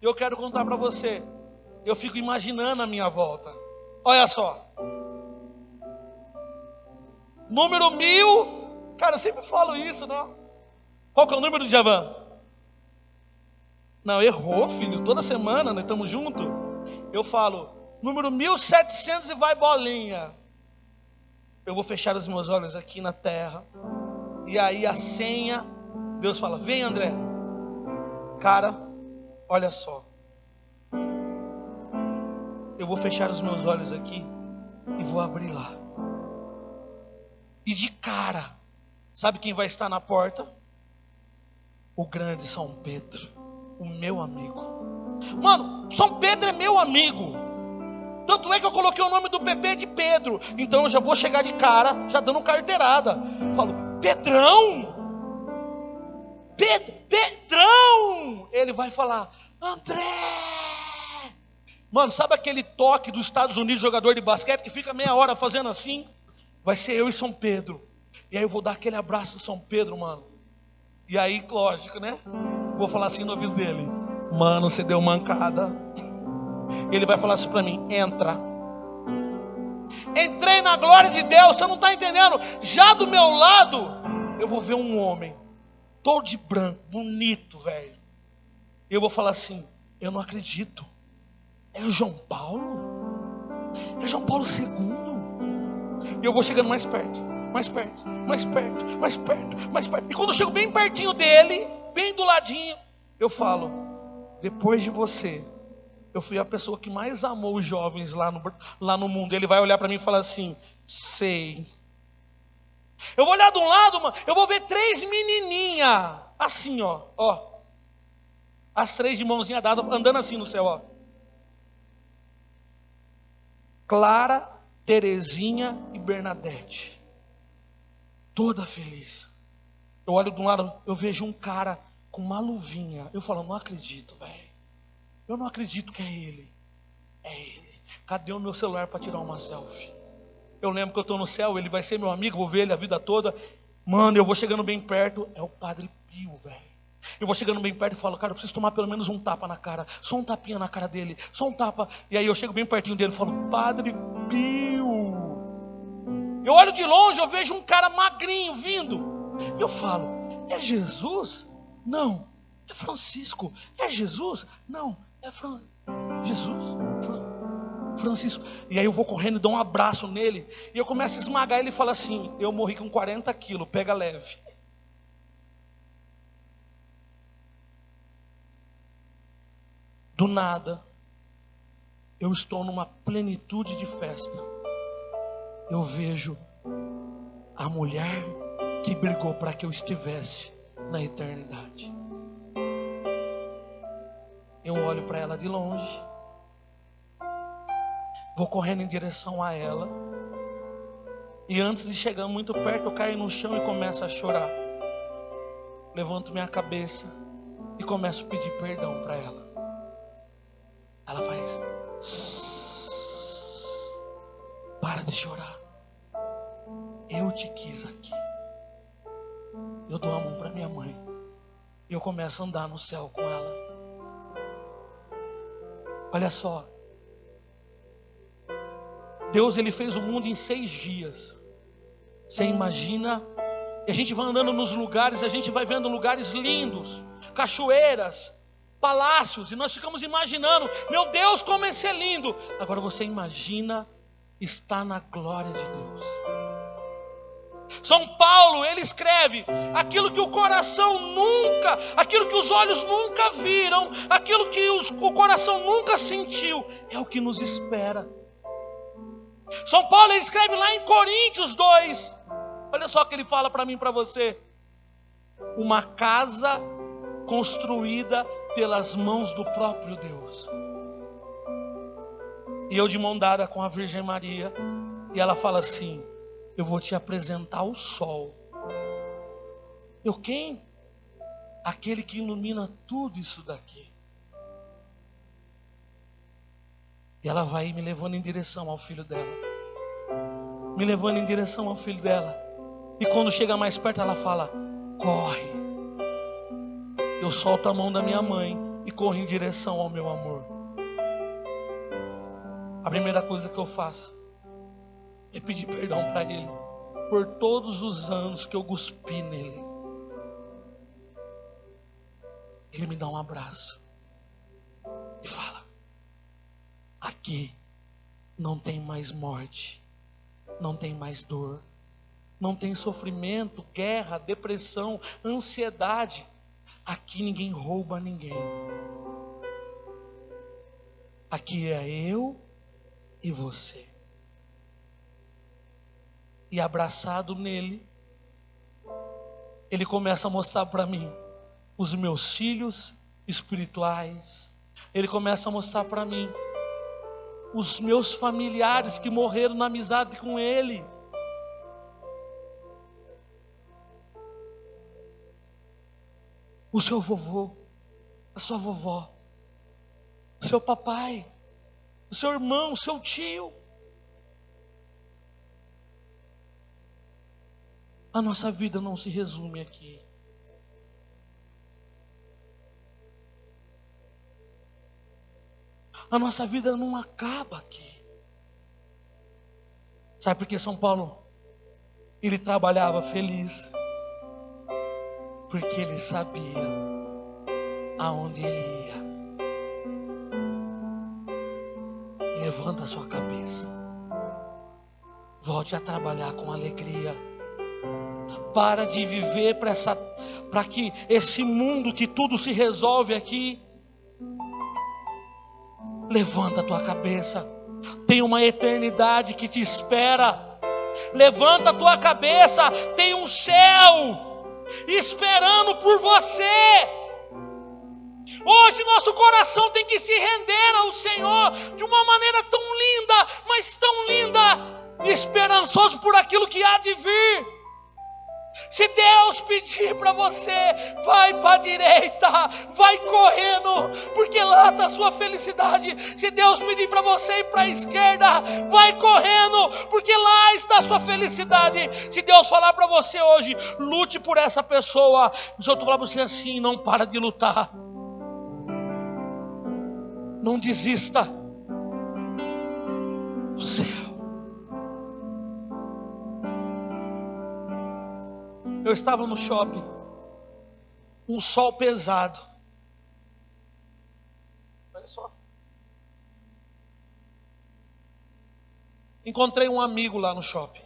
Eu quero contar para você, eu fico imaginando a minha volta. Olha só, número 1000, cara, eu sempre falo isso, não? Qual que é o número do Djavan? Não, errou, filho. Toda semana nós estamos juntos. Eu falo, número 1700 e vai bolinha. Eu vou fechar os meus olhos aqui na terra. E aí a senha, Deus fala: vem, André. Cara, olha só. Eu vou fechar os meus olhos aqui e vou abrir lá. E de cara, sabe quem vai estar na porta? O grande São Pedro, o meu amigo. Mano, São Pedro é meu amigo. Tanto é que eu coloquei o nome do Pepe de Pedro. Então eu já vou chegar de cara, já dando carteirada. Falo: Pedrão! Pedro! Pedrão, ele vai falar, André. Mano, sabe aquele toque dos Estados Unidos, jogador de basquete, que fica meia hora fazendo assim? Vai ser eu e São Pedro. E aí eu vou dar aquele abraço do São Pedro, mano. E aí, lógico, né? Vou falar assim no ouvido dele, mano, você deu mancada. Ele vai falar assim pra mim, entra. Entrei na glória de Deus, você não está entendendo? Já do meu lado, eu vou ver um homem, todo de branco, bonito, velho. E eu vou falar assim, eu não acredito. É o João Paulo? É João Paulo II? E eu vou chegando mais perto, mais perto, mais perto, mais perto, mais perto. E quando eu chego bem pertinho dele, bem do ladinho, eu falo, depois de você, eu fui a pessoa que mais amou os jovens lá no mundo. Ele vai olhar para mim e falar assim, sei. Eu vou olhar de um lado, mano, eu vou ver 3 menininhas, assim, ó. As 3 de mãozinha dada, andando assim no céu, ó. Clara, Terezinha e Bernadette. Toda feliz. Eu olho de um lado, eu vejo um cara com uma luvinha. Eu falo, não acredito, velho. Eu não acredito que é ele. É ele. Cadê o meu celular para tirar uma selfie? Eu lembro que eu estou no céu, ele vai ser meu amigo, vou ver ele a vida toda. Mano, eu vou chegando bem perto, é o Padre Pio, velho. Eu vou chegando bem perto e falo, cara, eu preciso tomar pelo menos um tapa na cara. Só um tapinha na cara dele, só um tapa. E aí eu chego bem pertinho dele e falo, Padre Pio. Eu olho de longe, eu vejo um cara magrinho vindo. E eu falo, é Jesus? Não. É Francisco. É Jesus? Não. É Jesus? Francisco. E aí eu vou correndo e dou um abraço nele. E eu começo a esmagar ele e falo assim, eu morri com 40 quilos, pega leve. Do nada, eu estou numa plenitude de festa. Eu vejo a mulher que brigou para que eu estivesse na eternidade. Eu olho para ela de longe, vou correndo em direção a ela, e antes de chegar muito perto, eu caio no chão e começo a chorar. Levanto minha cabeça e começo a pedir perdão para ela. Ela faz, para de chorar, eu te quis aqui. Eu dou a mão para minha mãe e eu começo a andar no céu com ela. Olha só, Deus, ele fez o mundo em 6 dias. Você imagina? E a gente vai andando nos lugares, a gente vai vendo lugares lindos, cachoeiras, palácios, e nós ficamos imaginando, meu Deus, como esse é lindo. Agora você imagina estar na glória de Deus. São Paulo, ele escreve, aquilo que o coração nunca, aquilo que os olhos nunca viram, aquilo que o coração nunca sentiu, é o que nos espera. São Paulo, ele escreve lá em Coríntios 2, olha só o que ele fala para mim e para você: uma casa construída pelas mãos do próprio Deus. E eu de mão dada com a Virgem Maria, e ela fala assim, eu vou te apresentar o sol. Eu quem? Aquele que ilumina tudo isso daqui. E ela vai me levando em direção ao filho dela. Me levando em direção ao filho dela. E quando chega mais perto ela fala, corre. Eu solto a mão da minha mãe e corro em direção ao meu amor. A primeira coisa que eu faço é pedir perdão para ele por todos os anos que eu cuspi nele. Ele me dá um abraço e fala, aqui não tem mais morte, não tem mais dor, não tem sofrimento, guerra, depressão, ansiedade. Aqui ninguém rouba ninguém. Aqui é eu e você. E abraçado nele, ele começa a mostrar para mim os meus filhos espirituais. Ele começa a mostrar para mim os meus familiares que morreram na amizade com ele. o seu vovô, a sua vovó, o seu papai, o seu irmão, o seu tio. A nossa vida não se resume aqui. A nossa vida não acaba aqui. Sabe por que São Paulo, ele trabalhava feliz? Porque ele sabia aonde ele ia. Levanta a sua cabeça. Volte a trabalhar com alegria. Para de viver para que esse mundo que tudo se resolve aqui. Levanta a tua cabeça. Tem uma eternidade que te espera. Levanta a tua cabeça. Tem um céu esperando por você. Hoje nosso coração tem que se render ao Senhor de uma maneira tão linda, mas tão linda, esperançoso por aquilo que há de vir. Se Deus pedir para você, vai para a direita, vai correndo, porque lá está a sua felicidade. Se Deus pedir para você ir para a esquerda, vai correndo, porque lá está a sua felicidade. Se Deus falar para você hoje, lute por essa pessoa, o Senhor falar para você assim, não para de lutar. Não desista. O céu. Eu estava no shopping, um sol pesado. Olha só. Encontrei um amigo lá no shopping.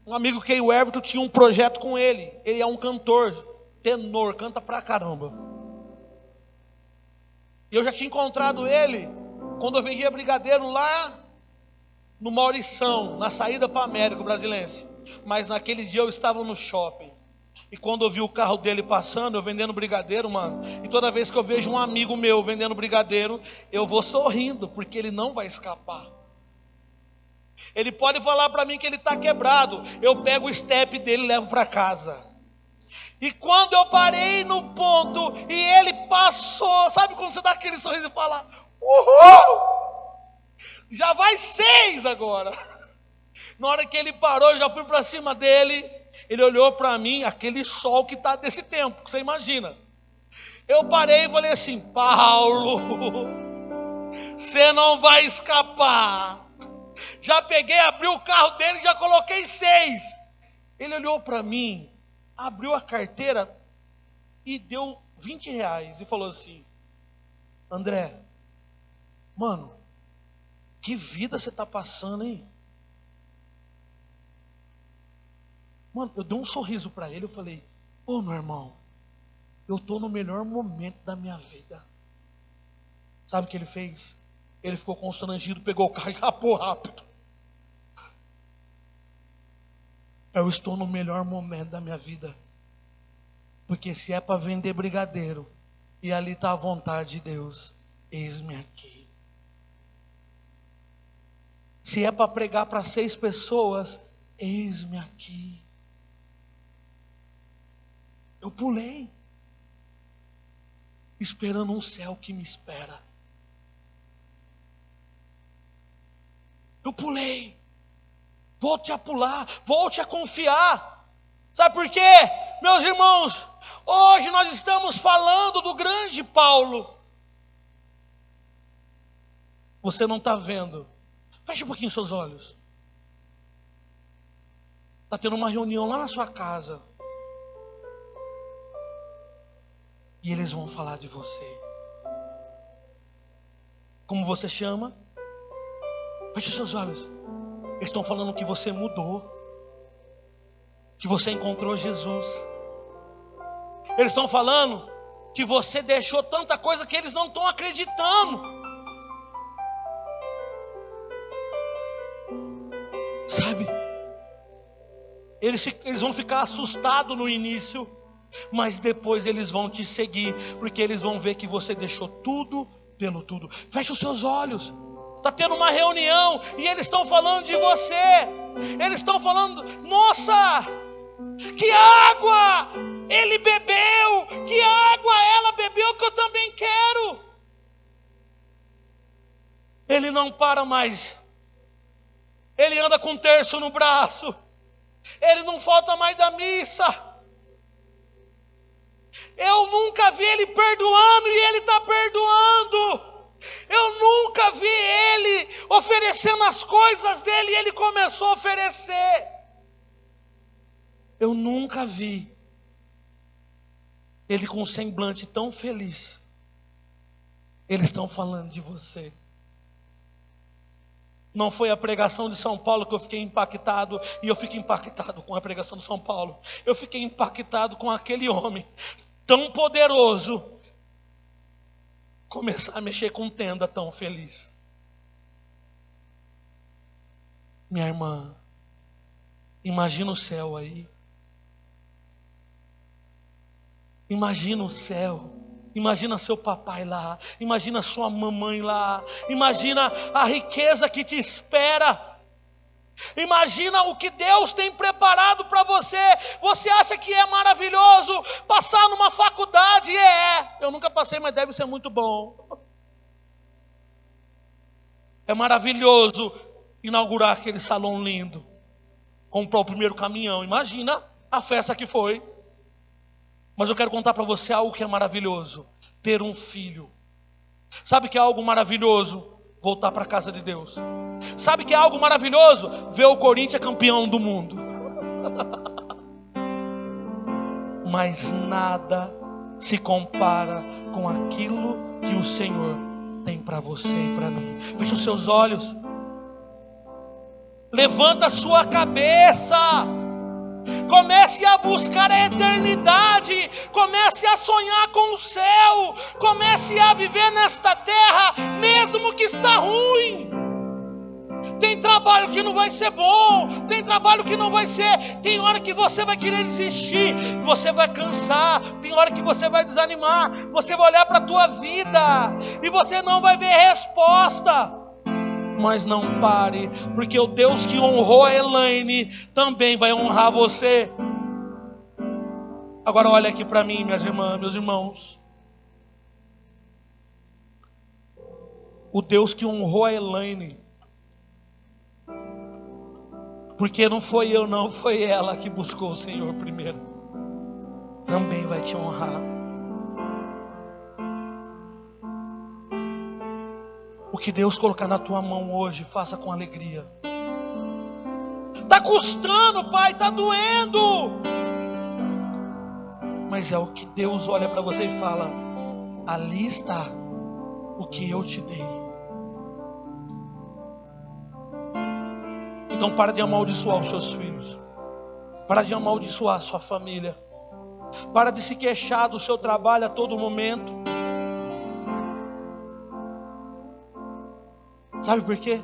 Um amigo que o Everton tinha um projeto com ele. Ele é um cantor, tenor, canta pra caramba. E eu já tinha encontrado ele quando eu vendia brigadeiro lá no Maurição, na saída para a América, o Brasilense. Mas naquele dia eu estava no shopping. E quando eu vi o carro dele passando, eu vendendo brigadeiro, mano. E toda vez que eu vejo um amigo meu vendendo brigadeiro, eu vou sorrindo, porque ele não vai escapar. Ele pode falar para mim que ele está quebrado. Eu pego o step dele e levo para casa. E quando eu parei no ponto e ele passou, sabe quando você dá aquele sorriso e fala, uhul! Já vai 6 agora. Na hora que ele parou, eu já fui para cima dele. Ele olhou para mim, aquele sol que está desse tempo, que você imagina. Eu parei e falei assim, Paulo, você não vai escapar. Já peguei, abri o carro dele, já coloquei 6. Ele olhou para mim, abriu a carteira e deu R$20 e falou assim, André, mano, que vida você está passando, hein? Mano, eu dei um sorriso para ele, eu falei, ô meu irmão, eu estou no melhor momento da minha vida. Sabe o que ele fez? Ele ficou constrangido, pegou o carro e rapou rápido. Eu estou no melhor momento da minha vida. Porque se é para vender brigadeiro, e ali está a vontade de Deus, eis-me aqui. Se é para pregar para 6 pessoas, eis-me aqui. Eu pulei, esperando um céu que me espera. Eu pulei. Volte a pular, volte a confiar. Sabe por quê? Meus irmãos, hoje nós estamos falando do grande Paulo. Você não está vendo. Feche um pouquinho seus olhos. Está tendo uma reunião lá na sua casa. E eles vão falar de você. Como você chama? Feche seus olhos. Eles estão falando que você mudou. Que você encontrou Jesus. Eles estão falando que você deixou tanta coisa que eles não estão acreditando. Sabe? Eles vão ficar assustados no início, mas depois eles vão te seguir, porque eles vão ver que você deixou tudo pelo tudo. Feche os seus olhos. Está tendo uma reunião e eles estão falando de você. Eles estão falando, nossa, Que água ele bebeu, que água ela bebeu, que eu também quero. Ele não para mais. Ele anda com um terço no braço. Ele não falta mais da missa. Eu nunca vi ele perdoando e ele está perdoando. Eu nunca vi ele oferecendo as coisas dele e ele começou a oferecer. Eu nunca vi ele com um semblante tão feliz. Eles estão falando de você. Não foi a pregação de São Paulo que eu fiquei impactado, e eu fico impactado com a pregação de São Paulo. Eu fiquei impactado com aquele homem tão poderoso começar a mexer com tenda tão feliz. Minha irmã, imagina o céu aí. Imagina o céu. Imagina seu papai lá, imagina sua mamãe lá, imagina a riqueza que te espera, imagina o que Deus tem preparado para você. Você acha que é maravilhoso passar numa faculdade? Eu nunca passei, mas deve ser muito bom. É maravilhoso inaugurar aquele salão lindo, comprar o primeiro caminhão, imagina a festa que foi. Mas eu quero contar para você algo que é maravilhoso: ter um filho. Sabe que é algo maravilhoso? Voltar para a casa de Deus. Sabe que é algo maravilhoso? Ver o Corinthians campeão do mundo. Mas nada se compara com aquilo que o Senhor tem para você e para mim. Feche os seus olhos. Levanta a sua cabeça. Comece a buscar a eternidade. Comece a sonhar com o céu. Comece a viver nesta terra, mesmo que está ruim. Tem trabalho que não vai ser bom. Tem trabalho que não vai ser. Tem hora que você vai querer desistir. Você vai cansar. Tem hora que você vai desanimar. Você vai olhar para a tua vida e você não vai ver resposta. Mas não pare, porque o Deus que honrou a Elaine também vai honrar você. Agora olha aqui para mim, minhas irmãs, meus irmãos. O Deus que honrou a Elaine, porque não foi eu, não, foi ela que buscou o Senhor primeiro, também vai te honrar. O que Deus colocar na tua mão hoje, faça com alegria. Está custando, pai, está doendo. Mas é o que Deus olha para você e fala: ali está o que eu te dei. Então para de amaldiçoar os seus filhos. Para de amaldiçoar a sua família. Para de se queixar do seu trabalho a todo momento. Sabe por quê?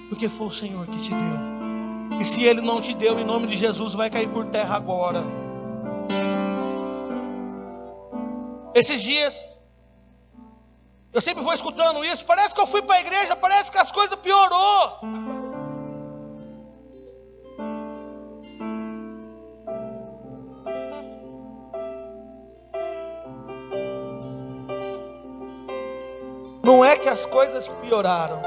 Porque foi o Senhor que te deu. E se Ele não te deu, em nome de Jesus, vai cair por terra agora. Esses dias, eu sempre vou escutando isso. Parece que eu fui para a igreja, parece que as coisas piorou. Não é que as coisas pioraram.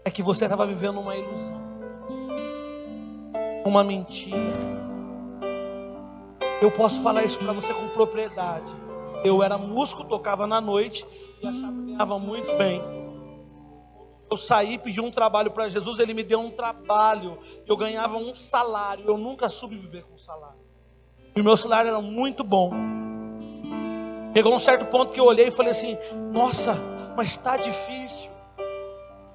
É que você estava vivendo uma ilusão, uma mentira. Eu posso falar isso para você com propriedade. Eu era músico, tocava na noite e achava que ganhava muito bem. Eu saí, pedi um trabalho para Jesus, Ele me deu um trabalho. Eu ganhava um salário. Eu nunca soube viver com salário. E o meu salário era muito bom. Chegou um certo ponto que eu olhei e falei assim: nossa, mas está difícil.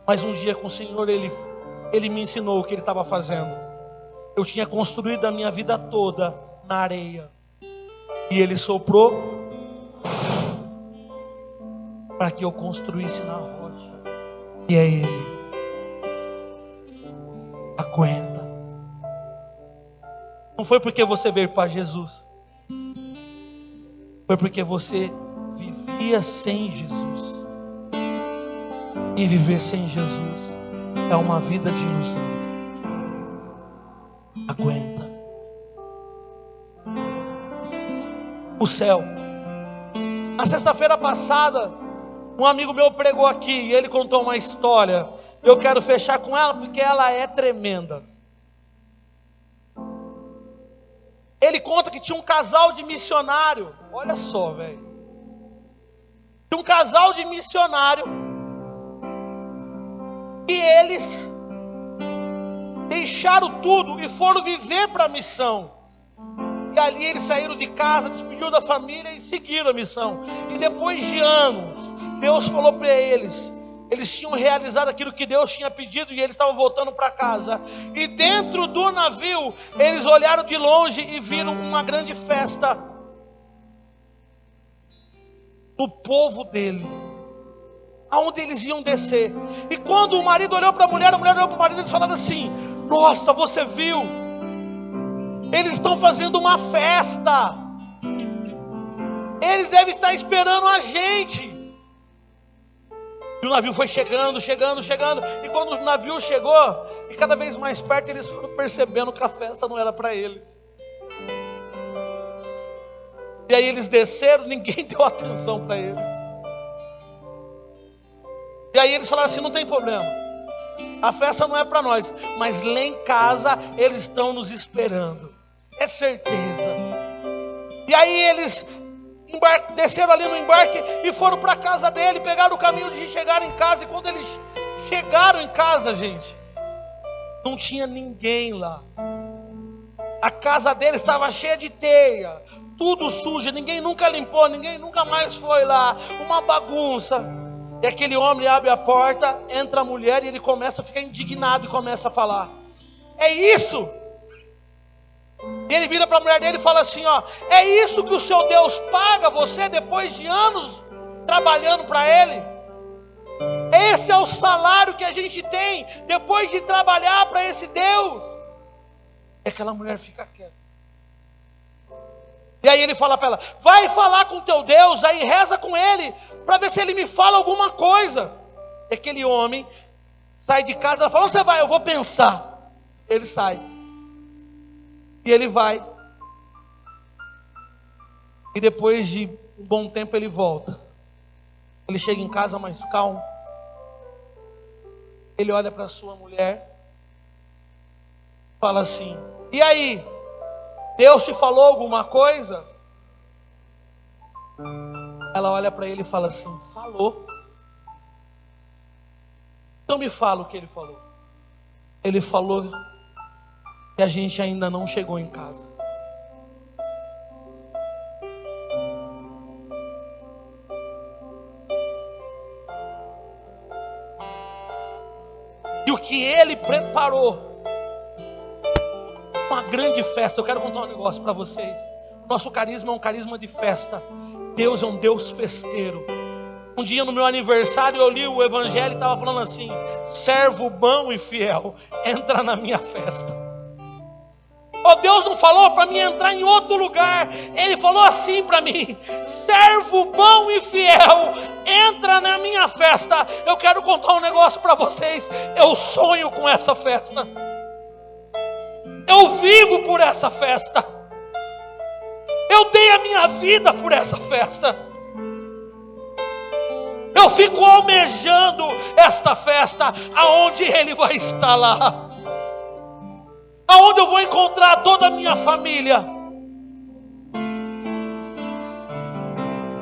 Mas um dia com o Senhor, Ele me ensinou o que Ele estava fazendo. Eu tinha construído a minha vida toda na areia. E Ele soprou para que eu construísse na rocha. E é Ele. Aguenta. Não foi porque você veio para Jesus. Foi porque você vivia sem Jesus. E viver sem Jesus é uma vida de ilusão. Aguenta. O céu. Na sexta-feira passada, um amigo meu pregou aqui e ele contou uma história. Eu quero fechar com ela porque ela é tremenda. Ele conta que tinha um casal de missionário. Olha só, velho. Tinha um casal de missionário. E eles deixaram tudo e foram viver para a missão. E ali eles saíram de casa, despediram da família e seguiram a missão. E depois de anos, Deus falou para eles. Eles tinham realizado aquilo que Deus tinha pedido e eles estavam voltando para casa. E dentro do navio, eles olharam de longe e viram uma grande festa do povo dele, aonde eles iam descer. E quando o marido olhou para a mulher olhou para o marido, eles falaram assim: nossa, você viu? Eles estão fazendo uma festa. Eles devem estar esperando a gente. E o navio foi chegando. E quando o navio chegou, e cada vez mais perto, eles foram percebendo que a festa não era para eles. E aí eles desceram, ninguém deu atenção para eles. E aí eles falaram assim: não tem problema, a festa não é para nós, mas lá em casa eles estão nos esperando, é certeza. E aí eles desceram ali no embarque e foram para a casa dele, pegaram o caminho de chegar em casa. E quando eles chegaram em casa, gente, não tinha ninguém lá. A casa dele estava cheia de teia, tudo sujo, ninguém nunca limpou, ninguém nunca mais foi lá, uma bagunça. E aquele homem abre a porta, entra a mulher e ele começa a ficar indignado e começa a falar: é isso? E ele vira para a mulher dele e fala assim: ó, é isso que o seu Deus paga você depois de anos trabalhando para ele? Esse é o salário que a gente tem depois de trabalhar para esse Deus? E aquela mulher fica quieta. E aí ele fala para ela: vai falar com teu Deus, aí reza com ele, para ver se ele me fala alguma coisa. E aquele homem sai de casa, ela fala: onde você vai? Eu vou pensar. Ele sai. E ele vai. E depois de um bom tempo ele volta. Ele chega em casa mais calmo. Ele olha para sua mulher, fala assim: e aí? Deus te falou alguma coisa? Ela olha para ele e fala assim: falou. Então me fala o que ele falou. Ele falou que a gente ainda não chegou em casa. E o que ele preparou, uma grande festa. Eu quero contar um negócio para vocês. Nosso carisma é um carisma de festa. Deus é um Deus festeiro. Um dia no meu aniversário eu li o evangelho e estava falando assim: servo bom e fiel, entra na minha festa. Oh, Deus não falou para mim entrar em outro lugar. Ele falou assim para mim: servo bom e fiel, entra na minha festa. Eu quero contar um negócio para vocês. Eu sonho com essa festa. Eu vivo por essa festa. Eu dei a minha vida por essa festa. Eu fico almejando esta festa, aonde Ele vai estar lá, aonde eu vou encontrar toda a minha família.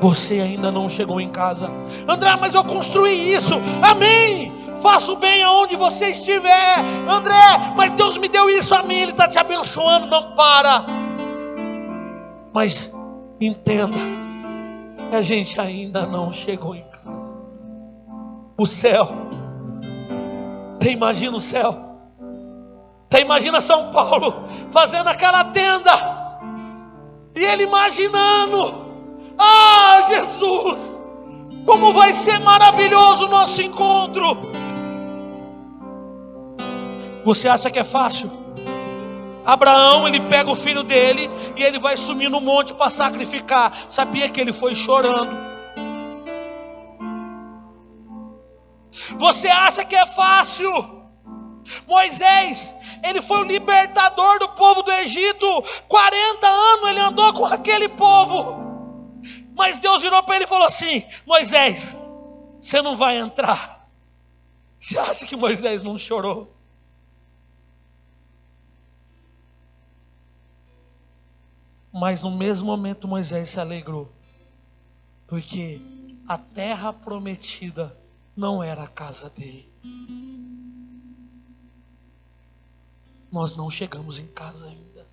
Você ainda não chegou em casa. André, mas eu construí isso. Amém. Faça o bem aonde você estiver. André, mas Deus me deu isso a mim, Ele está te abençoando. Não para. Mas entenda que a gente ainda não chegou em casa. O céu. Você imagina o céu? Você imagina São Paulo fazendo aquela tenda e ele imaginando: ah, Jesus, como vai ser maravilhoso o nosso encontro. Você acha que é fácil? Abraão, ele pega o filho dele e ele vai subir no monte para sacrificar. Sabia que ele foi chorando? Você acha que é fácil? Moisés, ele foi o libertador do povo do Egito. 40 anos ele andou com aquele povo. Mas Deus virou para ele e falou assim: Moisés, você não vai entrar. Você acha que Moisés não chorou? Mas no mesmo momento Moisés se alegrou, porque a terra prometida não era a casa dele. Nós não chegamos em casa ainda.